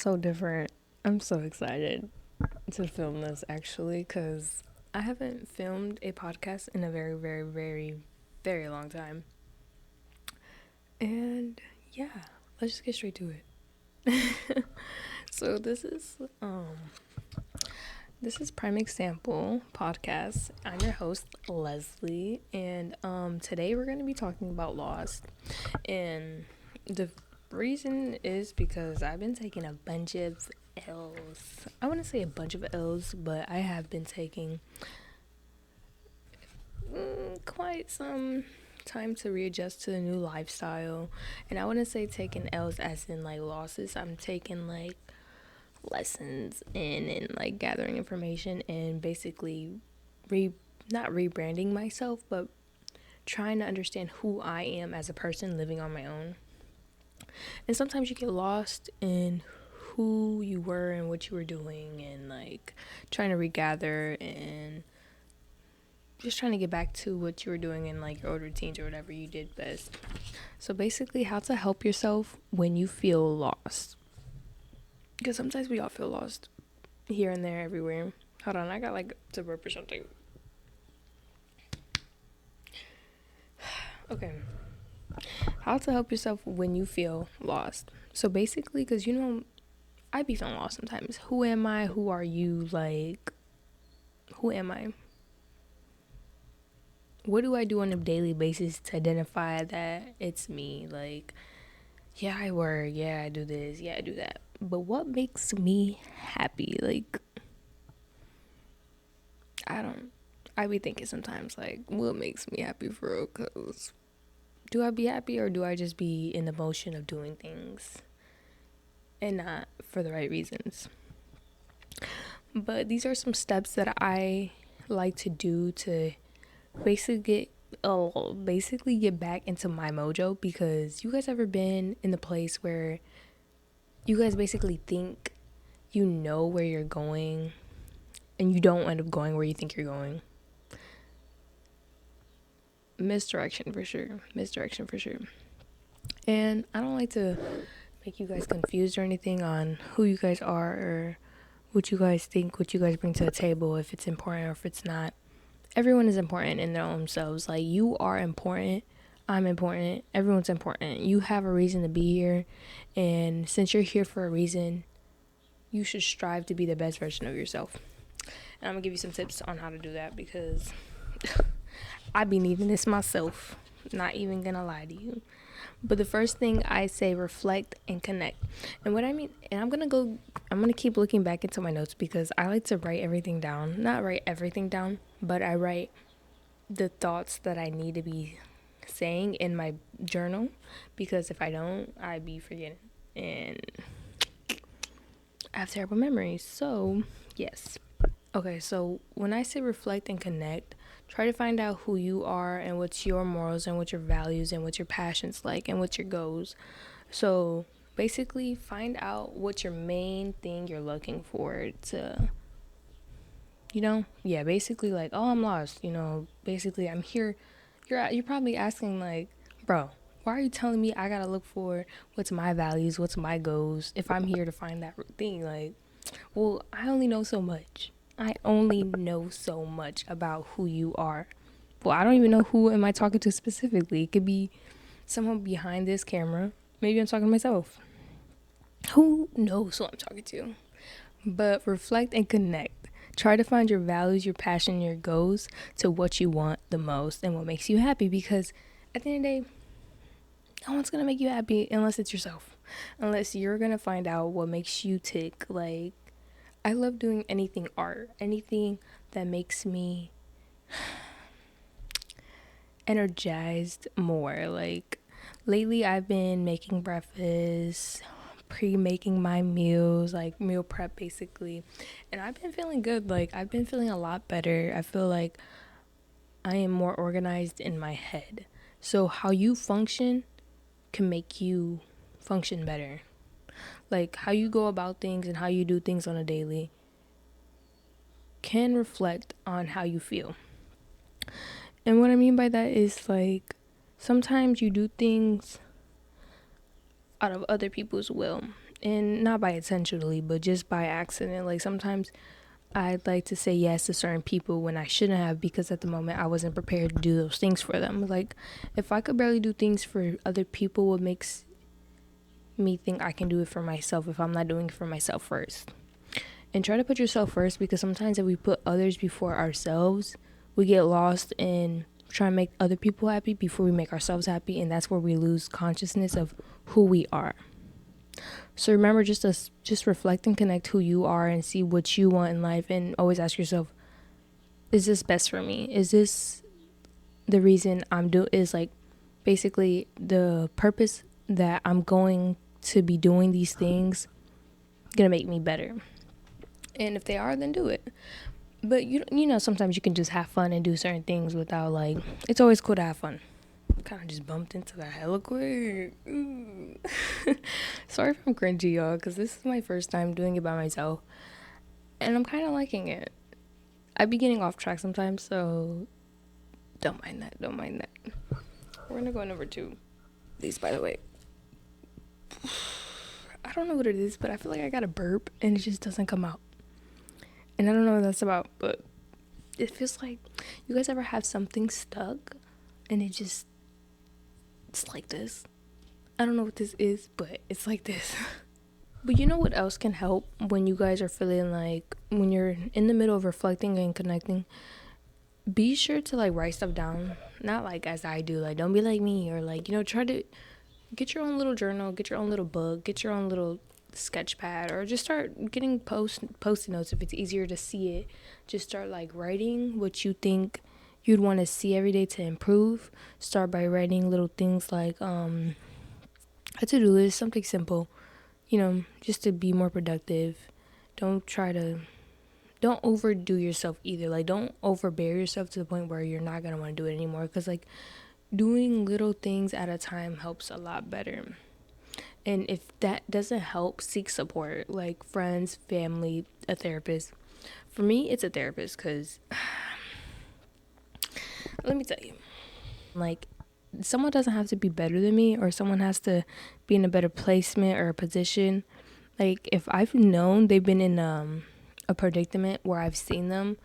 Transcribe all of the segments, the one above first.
so different. I'm so excited to film this actually because I haven't filmed a podcast in a very, very, very, very long time. And yeah, let's just get straight to it. So this is Prime Example Podcast. I'm your host, Leslie, and today we're gonna be talking about loss. And the reason is because I've been taking a bunch of L's. I wouldn't say a bunch of L's, but I have been taking quite some time to readjust to the new lifestyle. And I wouldn't say taking L's as in like losses. I'm taking like lessons and like gathering information and basically not rebranding myself, but trying to understand who I am as a person living on my own. And sometimes you get lost in who you were and what you were doing and like trying to regather and just trying to get back to what you were doing in like your old routines or whatever you did best. So basically how to help yourself when you feel lost. Because sometimes we all feel lost here and there everywhere. Hold on, I got like to burp or something. Okay. How to help yourself when you feel lost. So basically, because I be feeling lost sometimes. Who am I? Who are you? Like, who am I? What do I do on a daily basis to identify that it's me? Like, yeah, I work. Yeah, I do this. Yeah, I do that. But what makes me happy? Like, I be thinking sometimes, like, what makes me happy for real? Because do I be happy or do I just be in the motion of doing things and not for the right reasons? But these are some steps that I like to do to basically get back into my mojo. Because you guys ever been in the place where you guys basically think you know where you're going and you don't end up going where you think you're going? Misdirection for sure. And I don't like to make you guys confused or anything on who you guys are or what you guys think, what you guys bring to the table, if it's important or if it's not. Everyone is important in their own selves. Like, you are important, I'm important, everyone's important. You have a reason to be here, and since you're here for a reason, you should strive to be the best version of yourself. And I'm gonna give you some tips on how to do that because I be needing this myself. Not even gonna lie to you. But the first thing I say, reflect and connect. And what I mean, and I'm gonna keep looking back into my notes because I like to write everything down. Not write everything down, but I write the thoughts that I need to be saying in my journal, because if I don't, I be forgetting. And I have terrible memories. So, yes. Okay, so when I say reflect and connect, try to find out who you are and what's your morals and what your values and what your passions like and what your goals. So basically find out what your main thing you're looking for to, basically like, oh, I'm lost, basically I'm here. You're probably asking like, bro, why are you telling me I gotta look for what's my values, what's my goals if I'm here to find that thing? Like, well, I only know so much. I only know so much about who you are. Well, I don't even know who am I talking to specifically. It could be someone behind this camera. Maybe I'm talking to myself. Who knows who I'm talking to? But reflect and connect. Try to find your values, your passion, your goals to what you want the most and what makes you happy. Because at the end of the day, no one's going to make you happy unless it's yourself. Unless you're going to find out what makes you tick. Like, I love doing anything art, anything that makes me energized more. Like, lately I've been making breakfast, pre-making my meals, like meal prep basically, and I've been feeling good. Like, I've been feeling a lot better. I feel like I am more organized in my head. So how you function can make you function better. Like, how you go about things and how you do things on a daily can reflect on how you feel. And what I mean by that is, like, sometimes you do things out of other people's will. and not by intentionally, but just by accident. Like sometimes I'd like to say yes to certain people when I shouldn't have, because at the moment I wasn't prepared to do those things for them. Like if I could barely do things for other people, what makes me think I can do it for myself if I'm not doing it for myself first? And try to put yourself first, because sometimes if we put others before ourselves, we get lost in trying to make other people happy before we make ourselves happy, and that's where we lose consciousness of who we are. So remember, just reflect and connect who you are and see what you want in life, and always ask yourself, is this best for me? Is this the reason is like basically the purpose that I'm going to be doing these things gonna make me better? And if they are, then do it. But you know, sometimes you can just have fun and do certain things without, like, it's always cool to have fun. Kind of just bumped into that hella quick. Sorry if I'm cringy, y'all, because this is my first time doing it by myself, and I'm kind of liking it. I be getting off track sometimes, so don't mind that. We're gonna go number 2. These, by the way, I don't know what it is, but I feel like I got a burp and it just doesn't come out. And I don't know what that's about, but it feels like, you guys ever have something stuck and it's like this? I don't know what this is, but it's like this. But you know what else can help when you guys are feeling like, when you're in the middle of reflecting and connecting? Be sure to like write stuff down. Not like as I do, like don't be like me, or like, you know, try to get your own little journal, get your own little book, get your own little sketch pad, or just start getting post-it notes if it's easier to see it. Just start like writing what you think you'd want to see every day to improve. Start by writing little things like a to-do list, something simple, you know, just to be more productive. Don't overdo yourself either. Like don't overbear yourself to the point where you're not gonna want to do it anymore, because like doing little things at a time helps a lot better. And if that doesn't help, seek support, like friends, family, a therapist. For me, it's a therapist, because let me tell you, like, someone doesn't have to be better than me, or someone has to be in a better placement or a position. Like, if I've known they've been in a predicament where I've seen them,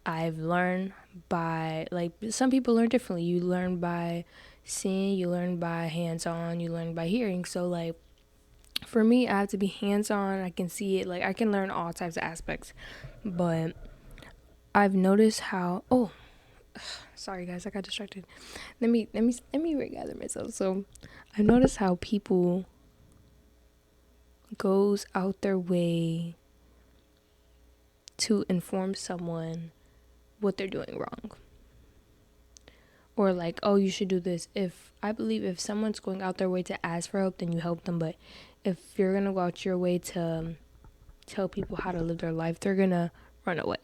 I've learned by, like, some people learn differently. You learn by seeing, you learn by hands-on, you learn by hearing. So, like, for me, I have to be hands-on. I can see it. Like, I can learn all types of aspects. But I've noticed how, sorry guys, I got distracted. Let me regather myself. So I've noticed how people goes out their way to inform someone what they're doing wrong, or like, oh, you should do this. I believe if someone's going out their way to ask for help, then you help them. But if you're gonna go out your way to tell people how to live their life, they're gonna run away.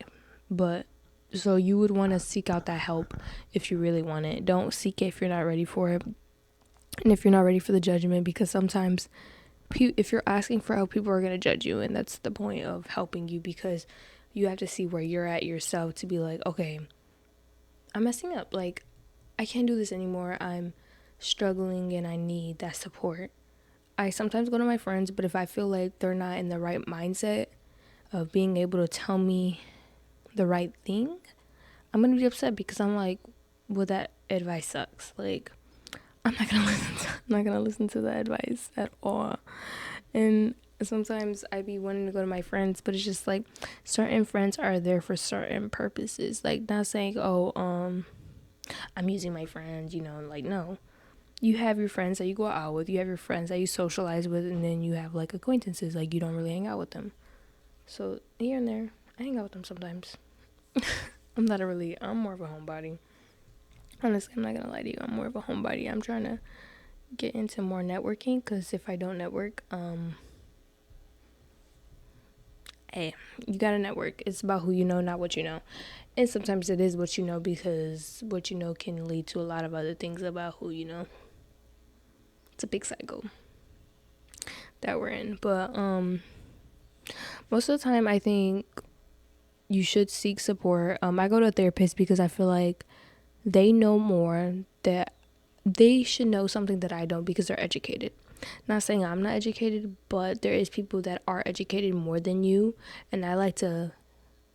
But so you would want to seek out that help if you really want it. Don't seek it if you're not ready for it, and if you're not ready for the judgment, because sometimes if you're asking for help, people are going to judge you, and that's the point of helping you, because you have to see where you're at yourself to be like, okay, I'm messing up, like I can't do this anymore, I'm struggling and I need that support. I sometimes go to my friends, but if I feel like they're not in the right mindset of being able to tell me the right thing, I'm gonna be upset, because I'm like, well, that advice sucks. Like, I'm not gonna listen to that advice at all. And sometimes I be wanting to go to my friends, but it's just like, certain friends are there for certain purposes. Like, not saying, I'm using my friends, you know, like, no. You have your friends that you go out with, you have your friends that you socialize with, and then you have like acquaintances, like you don't really hang out with them. So here and there, I hang out with them sometimes. I'm more of a homebody. Honestly, I'm not gonna lie to you, I'm more of a homebody. I'm trying to get into more networking, because if I don't network, hey, you gotta network. It's about who you know, not what you know. And sometimes it is what you know, because what you know can lead to a lot of other things about who you know. It's a big cycle that we're in. But most of the time, I think you should seek support. I go to a therapist because I feel like they know more, that they should know something that I don't, because they're educated. Not saying I'm not educated, but there is people that are educated more than you, and I like to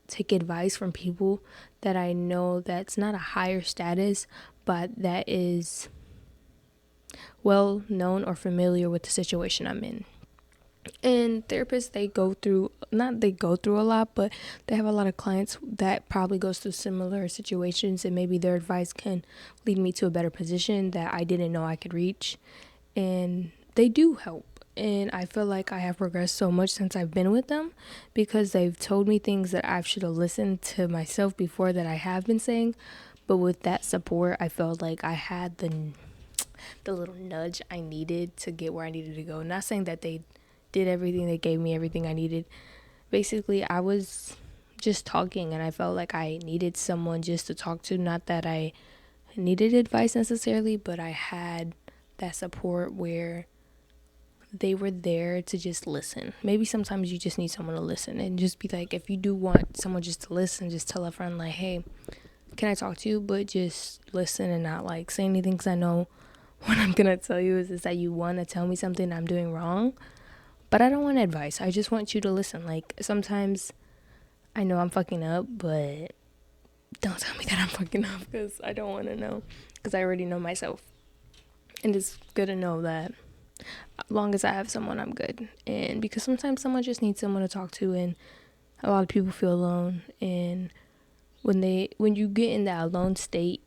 take advice from people that I know that's not a higher status, but that is well known or familiar with the situation I'm in. And therapists, they go through a lot, but they have a lot of clients that probably goes through similar situations, and maybe their advice can lead me to a better position that I didn't know I could reach. And they do help, and I feel like I have progressed so much since I've been with them, because they've told me things that I should have listened to myself before that I have been saying. But with that support, I felt like I had the little nudge I needed to get where I needed to go. Not saying that they did everything, they gave me everything I needed. Basically, I was just talking, and I felt like I needed someone just to talk to. Not that I needed advice necessarily, but I had that support where they were there to just listen. Maybe sometimes you just need someone to listen, and just be like, if you do want someone just to listen, just tell a friend like, hey, can I talk to you? But just listen and not like say anything, because I know what I'm gonna tell you is that you want to tell me something I'm doing wrong, but I don't want advice. I just want you to listen. Like, sometimes I know I'm fucking up, but don't tell me that I'm fucking up, because I don't want to know, because I already know myself. And it's good to know that as long as I have someone, I'm good. And because sometimes someone just needs someone to talk to, and a lot of people feel alone. And when you get in that alone state,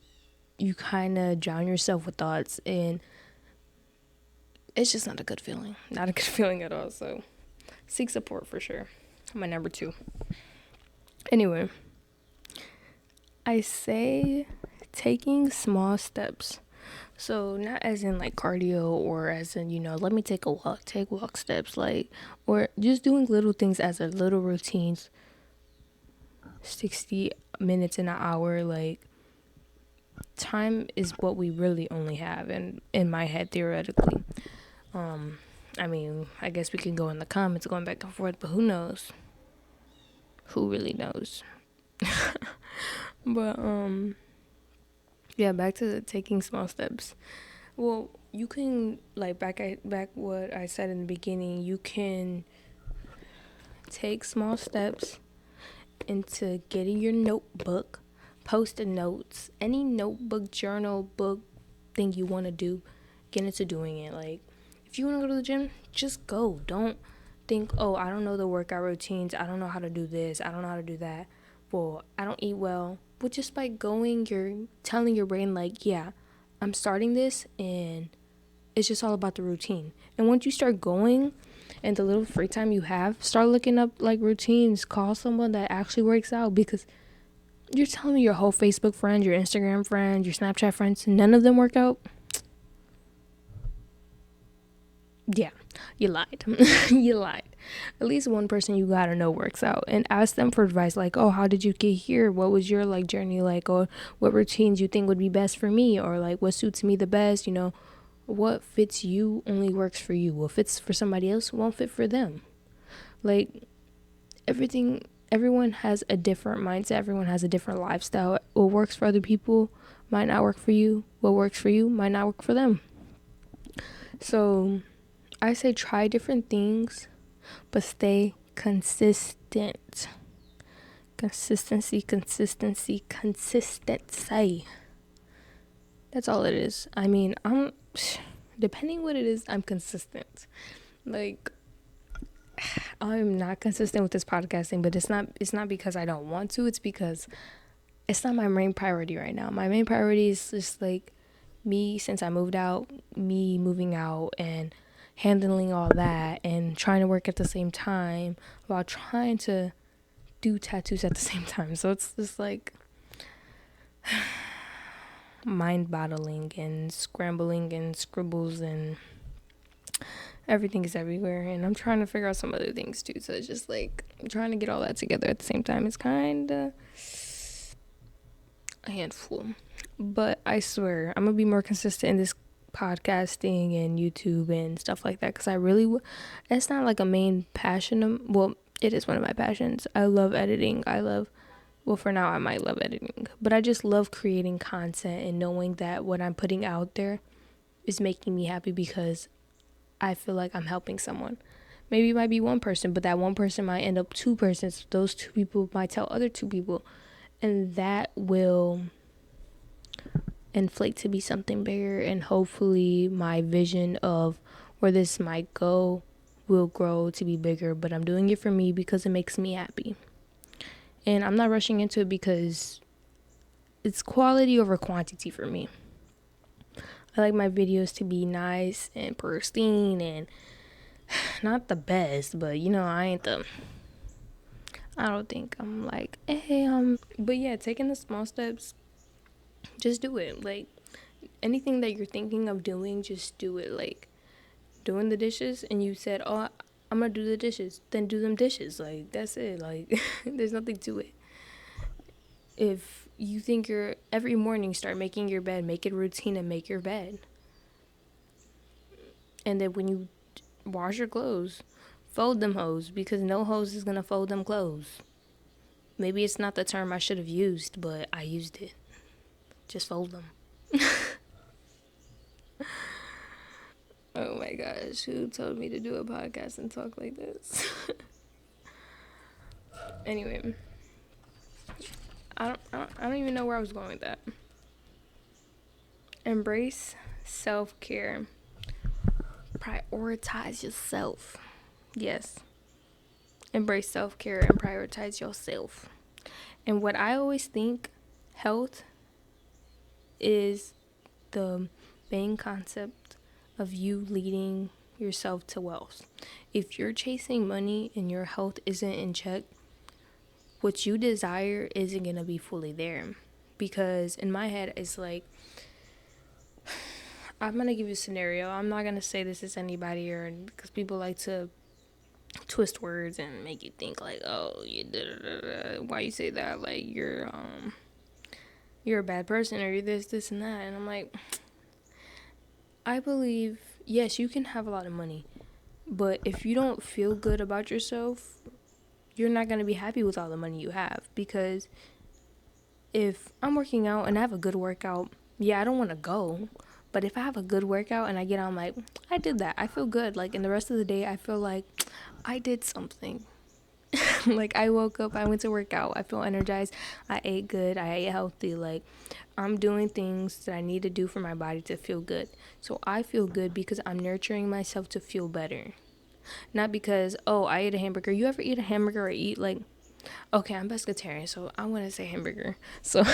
you kind of drown yourself with thoughts, and it's just not a good feeling. Not a good feeling at all. So seek support for sure. My number 2. Anyway, I say taking small steps. So not as in like cardio, or as in, let me take walk steps, like, or just doing little things as a little routines, 60 minutes in an hour. Like, time is what we really only have, and in my head, theoretically. I mean, I guess we can go in the comments going back and forth, but who knows? Who really knows? But yeah, back to taking small steps. Well, you can, like, back what I said in the beginning, you can take small steps into getting your notebook, post-it notes, any notebook, journal, book thing you want to do, get into doing it. Like, if you want to go to the gym, just go. Don't think, oh, I don't know the workout routines, I don't know how to do this, I don't know how to do that, well, I don't eat well. But just by going, you're telling your brain, like, yeah, I'm starting this, and it's just all about the routine. And once you start going, and the little free time you have, start looking up like routines. Call someone that actually works out, because you're telling me your whole Facebook friends, your Instagram friends, your Snapchat friends, none of them work out. Yeah, you lied. You lied. At least one person you gotta know works out, and ask them for advice, like, oh, how did you get here? What was your like journey like? Or what routines you think would be best for me? Or like, what suits me the best? What fits you only works for you. What fits for somebody else won't fit for them. Like, everyone has a different mindset. Everyone has a different lifestyle. What works for other people might not work for you. What works for you might not work for them. So I say try different things, but stay consistent. Consistency. That's all it is. I mean, depending what it is, I'm consistent. Like, I'm not consistent with this podcasting, but it's not because I don't want to. It's because it's not my main priority right now. My main priority is just like me, since I moved out, me moving out and handling all that, and trying to work at the same time while trying to do tattoos at the same time. So it's just like mind boggling and scrambling and scribbles, and everything is everywhere, and I'm trying to figure out some other things too. So it's just like trying to get all that together at the same time. It's kind of a handful, but I swear I'm gonna be more consistent in this podcasting and YouTube and stuff like that, because I really it's not like a main passion well, it is one of my passions. I love editing. For now I might love editing, but I just love creating content and knowing that what I'm putting out there is making me happy, because I feel like I'm helping someone. Maybe it might be one person, but that one person might end up two persons. Those two people might tell other two people, and that will inflate to be something bigger. And hopefully my vision of where this might go will grow to be bigger. But I'm doing it for me because it makes me happy, and I'm not rushing into it because it's quality over quantity for me. I like my videos to be nice and pristine and not the best, but I don't think I'm like, hey, but yeah, taking the small steps, just do it. Like, anything that you're thinking of doing, just do it. Like, doing the dishes, and you said, oh, I'm gonna do the dishes, then do them dishes. Like, that's it. Like, there's nothing to it. If you think you're, every morning, start making your bed, make it a routine and make your bed. And then when you wash your clothes, fold them hoes, because no hose is gonna fold them clothes. Maybe it's not the term I should have used, but I used it. Just fold them. Oh my gosh, who told me to do a podcast and talk like this? Anyway, I don't even know where I was going with that. Embrace self-care. Prioritize yourself. Yes. Embrace self-care and prioritize yourself. And what I always think, health is the main concept of you leading yourself to wealth. If you're chasing money and your health isn't in check, what you desire isn't going to be fully there. Because in my head, it's like, I'm going to give you a scenario. I'm not going to say this is anybody, or because people like to twist words and make you think like, oh, why you say that? Like, you're a bad person, or you're this, and that. And I'm like, I believe, yes, you can have a lot of money, but if you don't feel good about yourself, you're not going to be happy with all the money you have. Because if I'm working out and I have a good workout, yeah, I don't want to go. But if I have a good workout and I get out, I'm like, I did that. I feel good. Like, in the rest of the day, I feel like I did something. Like, I woke up, I went to work out, I feel energized, I ate good, I ate healthy. Like, I'm doing things that I need to do for my body to feel good. So I feel good because I'm nurturing myself to feel better. Not because, oh, I ate a hamburger. You ever eat a hamburger or eat, like, okay, I'm pescatarian, so I want to say hamburger. So,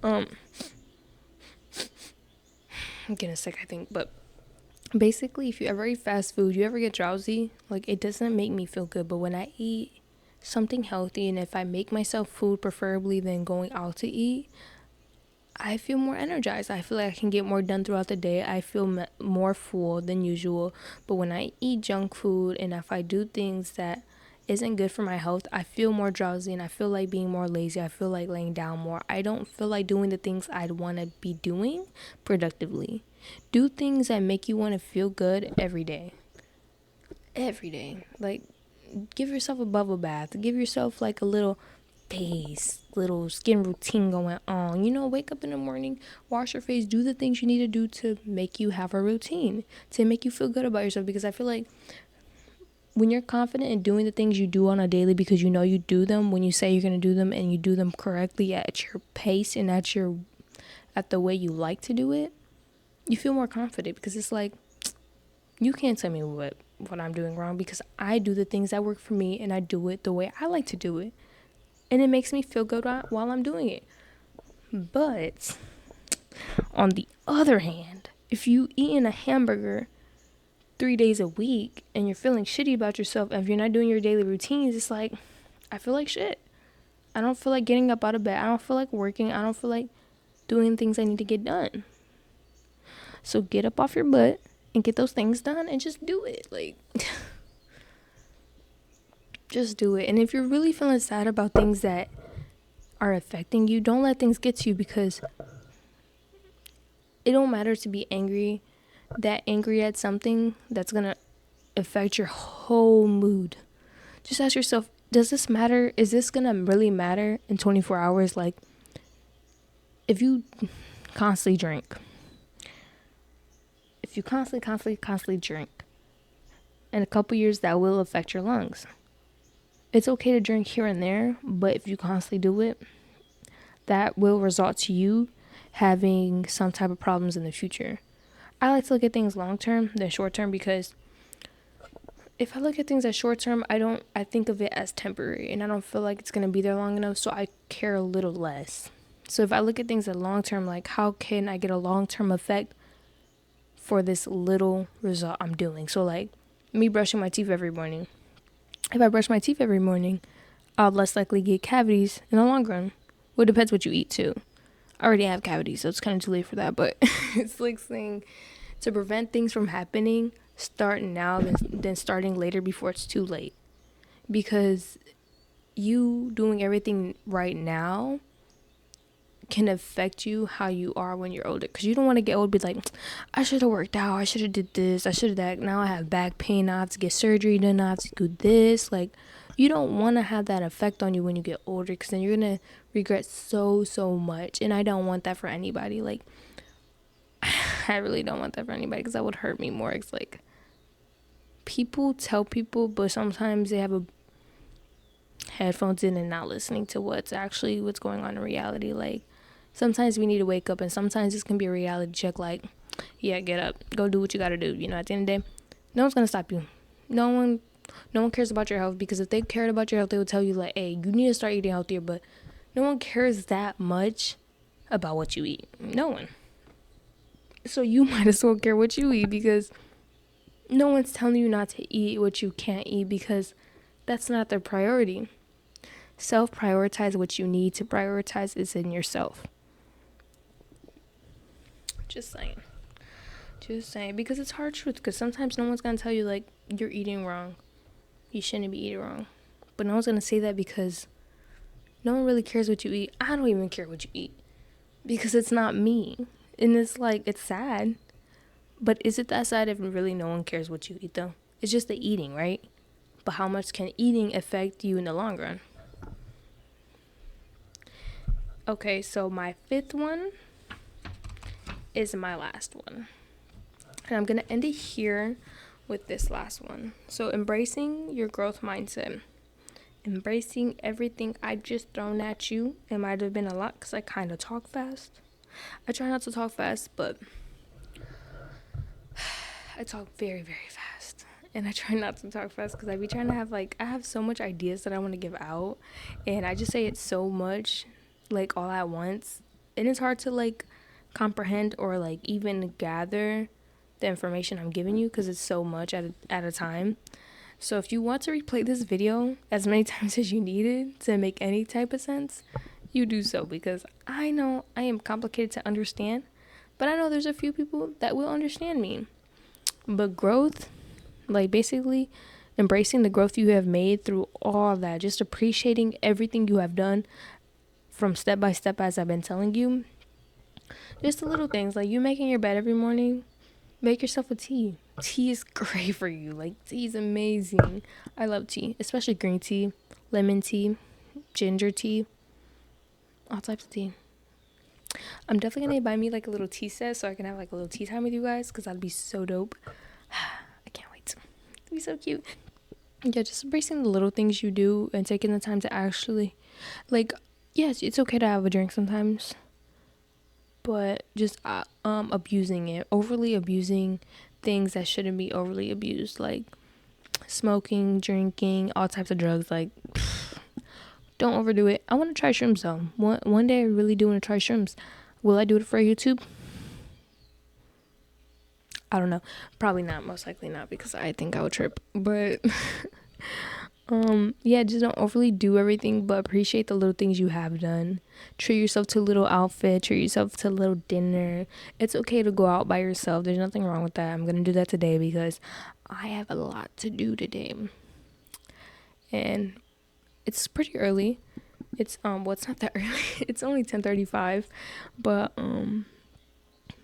I'm getting sick, I think. But basically, if you ever eat fast food, you ever get drowsy, like, it doesn't make me feel good. But when I eat something healthy, and if I make myself food, preferably than going out to eat, I feel more energized. I feel like I can get more done throughout the day. I feel more full than usual. But when I eat junk food, and if I do things that isn't good for my health, I feel more drowsy, and I feel like being more lazy. I feel like laying down more. I don't feel like doing the things I'd want to be doing productively. Do things that make you want to feel good every day. Every day. Like, give yourself a bubble bath. Give yourself like a little face, little skin routine going on. Wake up in the morning, wash your face, do the things you need to do to make you have a routine, to make you feel good about yourself. Because I feel like when you're confident in doing the things you do on a daily, because you know you do them, when you say you're going to do them and you do them correctly at your pace and at the way you like to do it, you feel more confident. Because it's like, you can't tell me what I'm doing wrong, because I do the things that work for me, and I do it the way I like to do it, and it makes me feel good while I'm doing it. But on the other hand, if you eating a hamburger 3 days a week and you're feeling shitty about yourself, and if you're not doing your daily routines, it's like, I feel like shit. I don't feel like getting up out of bed. I don't feel like working. I don't feel like doing things I need to get done. So get up off your butt and get those things done, and just do it. Like, just do it. And if you're really feeling sad about things that are affecting you, don't let things get to you, because it don't matter to be angry at something that's gonna affect your whole mood. Just ask yourself, does this matter? Is this gonna really matter in 24 hours? Like, if you constantly drink, if you constantly drink, in a couple years that will affect your lungs. It's okay to drink here and there, but if you constantly do it, that will result to you having some type of problems in the future. I like to look at things long term than short term, because if I look at things as short term, I think of it as temporary, and I don't feel like it's going to be there long enough, so I care a little less. So if I look at things as long term, like how can I get a long term effect for this little result I'm doing? So like me brushing my teeth every morning. If I brush my teeth every morning, I'll less likely get cavities in the long run. Well, it depends what you eat too. I already have cavities, so it's kind of too late for that, but it's like saying to prevent things from happening, start now than starting later before it's too late. Because you doing everything right now can affect you how you are when you're older. Because you don't want to get old, be like, I should have worked out, I should have did this, I should have that, now I have back pain, now I have to get surgery, then I have to do this. Like, you don't want to have that effect on you when you get older, because then you're gonna regret so much, and I don't want that for anybody. Like, I really don't want that for anybody, because that would hurt me more. It's like, people tell people, but sometimes they have a headphones in and not listening to what's going on in reality. Like, sometimes we need to wake up, and sometimes this can be a reality check. Like, yeah, get up, go do what you gotta do. You know, at the end of the day, no one's gonna stop you. No one cares about your health, because if they cared about your health, they would tell you like, hey, you need to start eating healthier. But no one cares that much about what you eat. No one. So you might as well care what you eat, because no one's telling you not to eat what you can't eat, because that's not their priority. Self-prioritize what you need to prioritize is in yourself. Just saying, because it's hard truth, because sometimes no one's gonna tell you like you're eating wrong, you shouldn't be eating wrong, but no one's gonna say that, because no one really cares what you eat. I don't even care what you eat, because it's not me. And it's like, it's sad, but is it that sad if really no one cares what you eat though? It's just the eating, right? But how much can eating affect you in the long run? Okay, so my fifth one is my last one, and I'm gonna end it here with this last one. So, embracing your growth mindset. Embracing everything I just thrown at you. It might have been a lot, because I kind of talk fast. I try not to talk fast, but I talk very fast. And I try not to talk fast, because I be trying to have I have so much ideas that I want to give out, and I just say it so much like all at once, and it's hard to like comprehend or like even gather the information I'm giving you, because it's so much at a time. So if you want to replay this video as many times as you needed to make any type of sense, you do so, because I know I am complicated to understand, but I know there's a few people that will understand me. But growth, like basically embracing the growth you have made through all that, just appreciating everything you have done from step by step, as I've been telling you. Just the little things, like you making your bed every morning, make yourself a tea. Tea is great for you. Like, tea is amazing. I love tea, especially green tea, lemon tea, ginger tea, all types of tea. I'm definitely gonna buy me like a little tea set, so I can have like a little tea time with you guys, because that'd be so dope. I can't wait. It'd be so cute. Yeah, just embracing the little things you do and taking the time to actually, like, yes, it's okay to have a drink sometimes, but just abusing it, overly abusing things that shouldn't be overly abused, like smoking, drinking, all types of drugs. Like, don't overdo it. I want to try shrooms though. One day I really do want to try shrooms. Will I do it for YouTube? I don't know. Probably not. Most likely not, because I think I would trip. But yeah, just don't overly do everything, but appreciate the little things you have done. Treat yourself to a little outfit, treat yourself to a little dinner. It's okay to go out by yourself. There's nothing wrong with that. I'm gonna do that today, because I have a lot to do today, and it's pretty early. It's well, it's not that early. It's only 10:35, but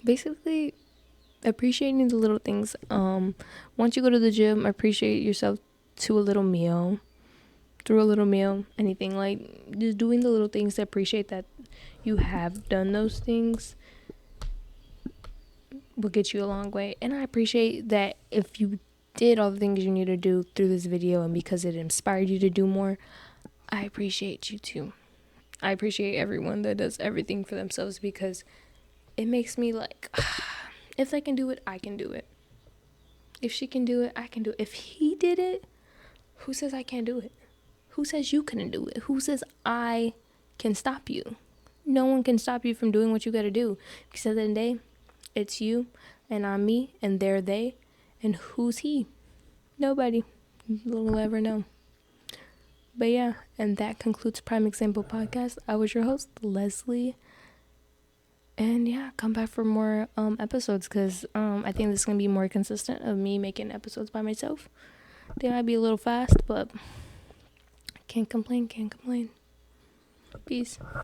basically appreciating the little things. Once you go to the gym, appreciate yourself to a little meal, through a little meal, anything, like just doing the little things to appreciate that you have done those things will get you a long way. And I appreciate that if you did all the things you need to do through this video and because it inspired you to do more, I appreciate you too. I appreciate everyone that does everything for themselves, because it makes me like, if they can do it, I can do it. If she can do it, I can do it. If he did it, who says I can't do it? Who says you couldn't do it? Who says I can stop you? No one can stop you from doing what you gotta do. Because at the end of the day, it's you and I'm me and they're they. And who's he? Nobody will ever know. But yeah, and that concludes Prime Example Podcast. I was your host, Leslie. And yeah, come back for more episodes, because I think this is going to be more consistent of me making episodes by myself. They might be a little fast, but can't complain. Peace.